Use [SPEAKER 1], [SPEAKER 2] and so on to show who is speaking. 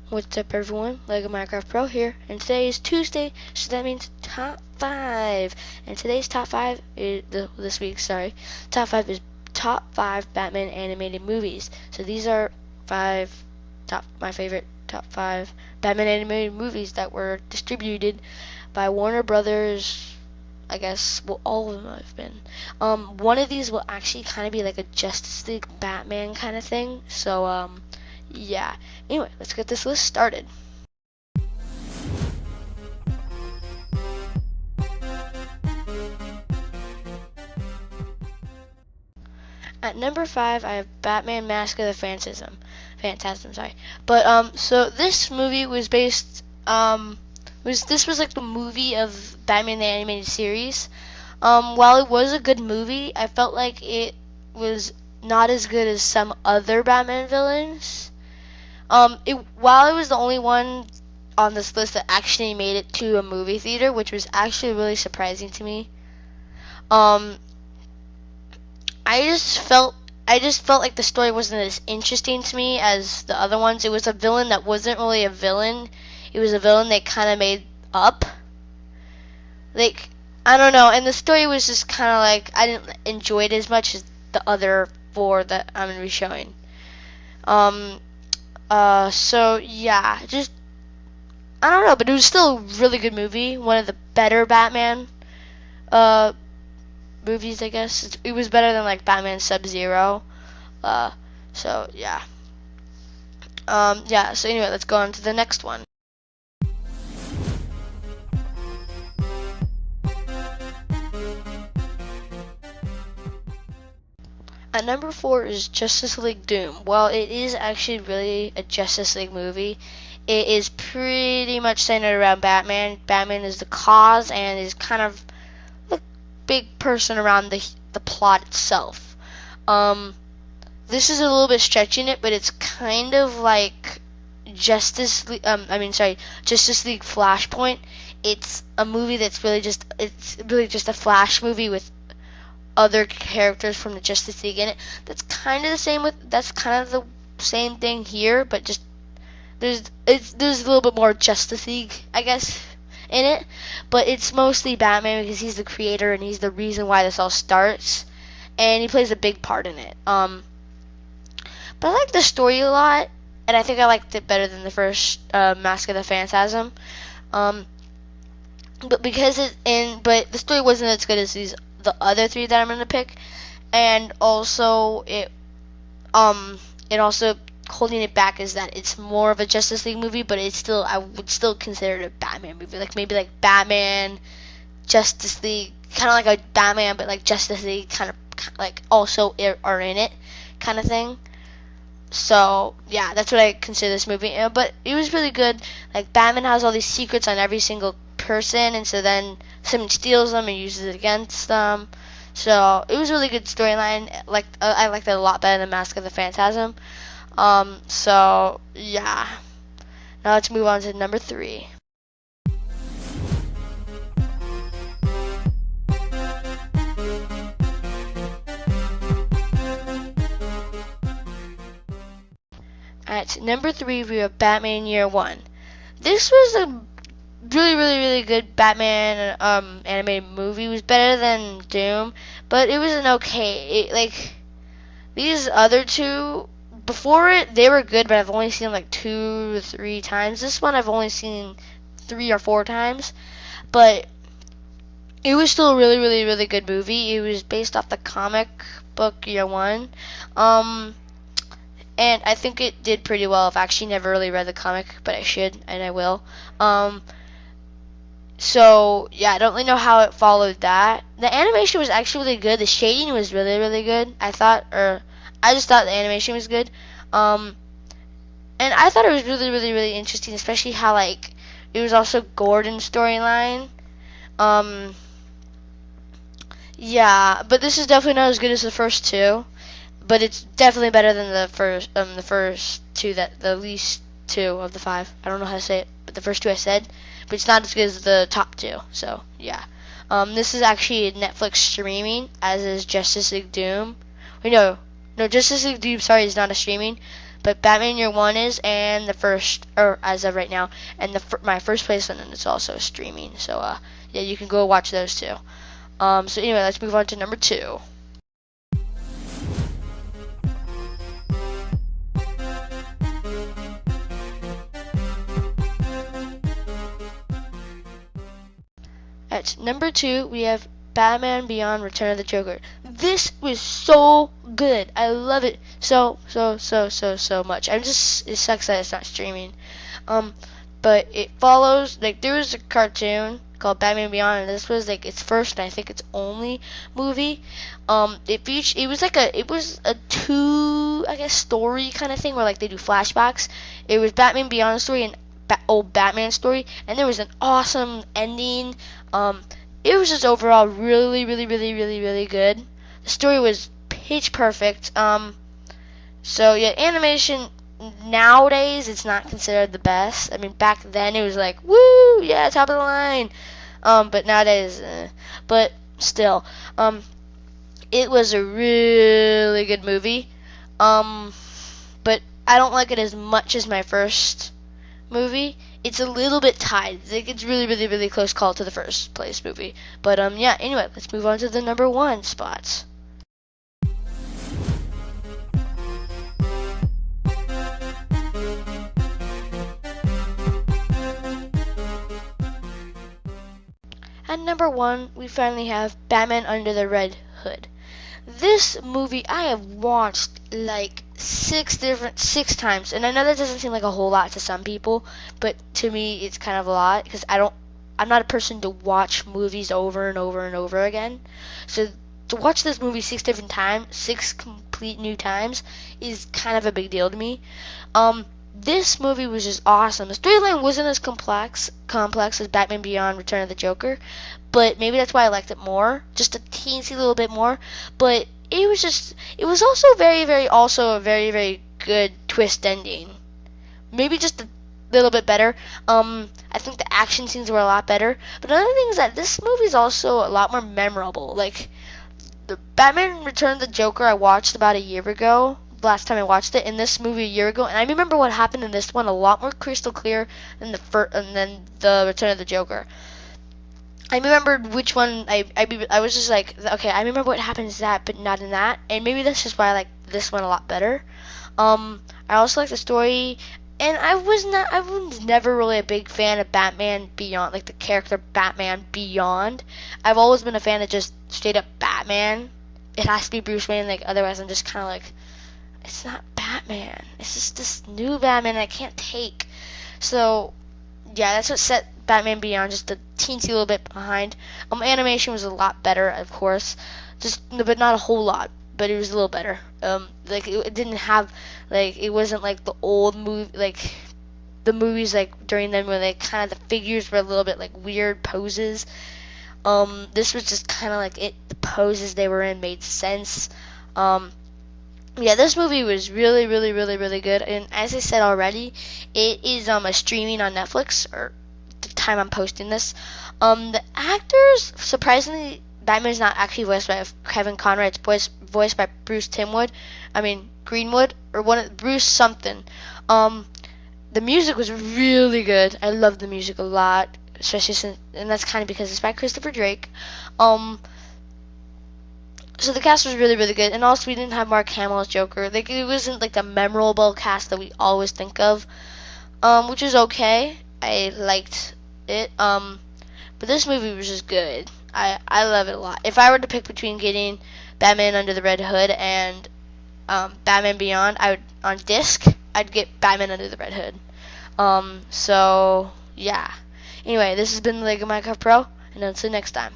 [SPEAKER 1] What's up, everyone? Lego Minecraft Pro here, and today is Tuesday, so that means top 5. And today's top 5 is this week's top 5 is top 5 Batman animated movies. So these are my favorite top 5 Batman animated movies that were distributed by Warner Brothers. I guess, well, all of them have been. One of these will actually kind of be like a Justice League Batman kind of thing. So yeah. Anyway, let's get this list started. At number 5, I have Batman: Mask of the Phantasm. But so this movie was based this was like the movie of Batman the Animated Series. While it was a good movie, I felt like it was not as good as some other Batman villains. While it was the only one on this list that actually made it to a movie theater, which was actually really surprising to me. I just felt like the story wasn't as interesting to me as the other ones. It was a villain that wasn't really a villain. It was a villain they kind of made up. Like, I don't know, and the story was just kind of like, I didn't enjoy it as much as the other 4 that I'm going to be showing. So yeah, just, I don't know, but it was still a really good movie. One of the better Batman movies, I guess. It was better than like Batman Sub-Zero. So yeah. Yeah, so anyway, let's go on to the next one. At number 4 is Justice League Doom. Well, it is actually really a Justice League movie. It is pretty much centered around Batman. Batman is the cause and is kind of the big person around the plot itself. This is a little bit stretching it, but it's kind of like Justice League Flashpoint. It's a movie that's really just a Flash movie with other characters from the Justice League in it. That's kind of the same thing here, but just there's a little bit more Justice League, I guess, in it. But it's mostly Batman because he's the creator and he's the reason why this all starts, and he plays a big part in it. But I like the story a lot, and I think I liked it better than the first Mask of the Phantasm. But the story wasn't as good as the other 3 that I'm gonna pick, and also it also holding it back is that it's more of a Justice League movie, but I would still consider it a Batman movie, like maybe like Batman, Justice League, kind of like a Batman, but like Justice League kind of like also are in it, kind of thing. So yeah, that's what I consider this movie. But it was really good. Like, Batman has all these secrets on every single person, and so then someone steals them and uses it against them. So it was a really good storyline. Like, I liked it a lot better than Mask of the Phantasm. So yeah. Now let's move on to number 3. At number 3, we have Batman Year One. This was a really, really, really good Batman animated movie. It was better than Doom, but it was an okay. Like, these other 2 before it, they were good, but I've only seen like 2 or 3 times. This one I've only seen 3 or 4 times, but it was still a really, really, really good movie. It was based off the comic book Year One. And I think it did pretty well. I've actually never really read the comic, but I should, and I will. So yeah, I don't really know how it followed that. The animation was actually really good. The shading was really, really good. I just thought the animation was good. And I thought it was really, really, really interesting, especially how, like, it was also Gordon's storyline. Yeah, but this is definitely not as good as the first 2. But it's definitely better than the first 2, the least 2 of the 5. I don't know how to say it, but the first two I said, but it's not as good as the top two. So yeah, this is actually Netflix streaming, as is Justice League Doom. Wait, no, Justice League Doom, sorry, is not a streaming, but Batman Year One is, and the first, or as of right now, and my first place one is also streaming. So yeah, you can go watch those too. So anyway, let's move on to number 2. At number 2, we have Batman Beyond: Return of the Joker. This was so good. I love it so much. It sucks that it's not streaming. But it follows, like, there was a cartoon called Batman Beyond, and this was like its first and I think its only movie. It was a two, I guess, story kind of thing where like they do flashbacks. It was Batman Beyond story and old Batman story, and there was an awesome ending. It was just overall really good. The story was pitch perfect. So yeah, animation nowadays it's not considered the best. I mean, back then it was like, woo, yeah, top of the line. But nowadays, but still, it was a really good movie. But I don't like it as much as my first movie. It's a little bit tied. It's really close call to the first place movie. But yeah. Anyway, let's move on to the number 1 spots. At number 1, we finally have Batman Under the Red Hood. This movie I have watched like 6 times, and I know that doesn't seem like a whole lot to some people, but to me it's kind of a lot because I'm not a person to watch movies over and over again. So to watch this movie 6 different times, 6 complete new times, is kind of a big deal to me. This movie was just awesome. The storyline wasn't as complex as Batman Beyond: Return of the Joker, but maybe that's why I liked it more, just a teensy little bit more. But it was also a very good twist ending. Maybe just a little bit better. I think the action scenes were a lot better. But another thing is that this movie is also a lot more memorable. Like the Batman Return of the Joker I watched about a year ago. Last time I watched it, in this movie a year ago, and I remember what happened in this one a lot more crystal clear than the Return of the Joker. I remembered which one I was just like, okay, I remember what happens to that, but not in that, and maybe that's just why I like this one a lot better. I also like the story, and I was never really a big fan of Batman Beyond, like the character Batman Beyond. I've always been a fan of just straight up Batman. It has to be Bruce Wayne, like otherwise I'm just kind of like, it's not Batman. It's just this new Batman I can't take. So, yeah, that's what set Batman Beyond just a teensy little bit behind. Animation was a lot better, of course, but not a whole lot. But it was a little better. Like it didn't have it wasn't like the old movie, like the movies like during them where the figures were a little bit like weird poses. This was just kind of like the poses they were in made sense. Yeah, this movie was really good, and as I said already, it is a streaming on Netflix, or the time I'm posting this. The actors, surprisingly, Batman's not actually voiced by Kevin Conroy, it's voiced by Bruce Greenwood, or Bruce something. The music was really good. I love the music a lot, especially and that's kind of because it's by Christopher Drake. So the cast was really good, and also we didn't have Mark Hamill as Joker. Like it wasn't like the memorable cast that we always think of, which is okay. I liked it, but this movie was just good. I love it a lot. If I were to pick between getting Batman Under the Red Hood and Batman Beyond, on disc I'd get Batman Under the Red Hood. So yeah. Anyway, this has been the Lego Minecraft Pro, and until next time.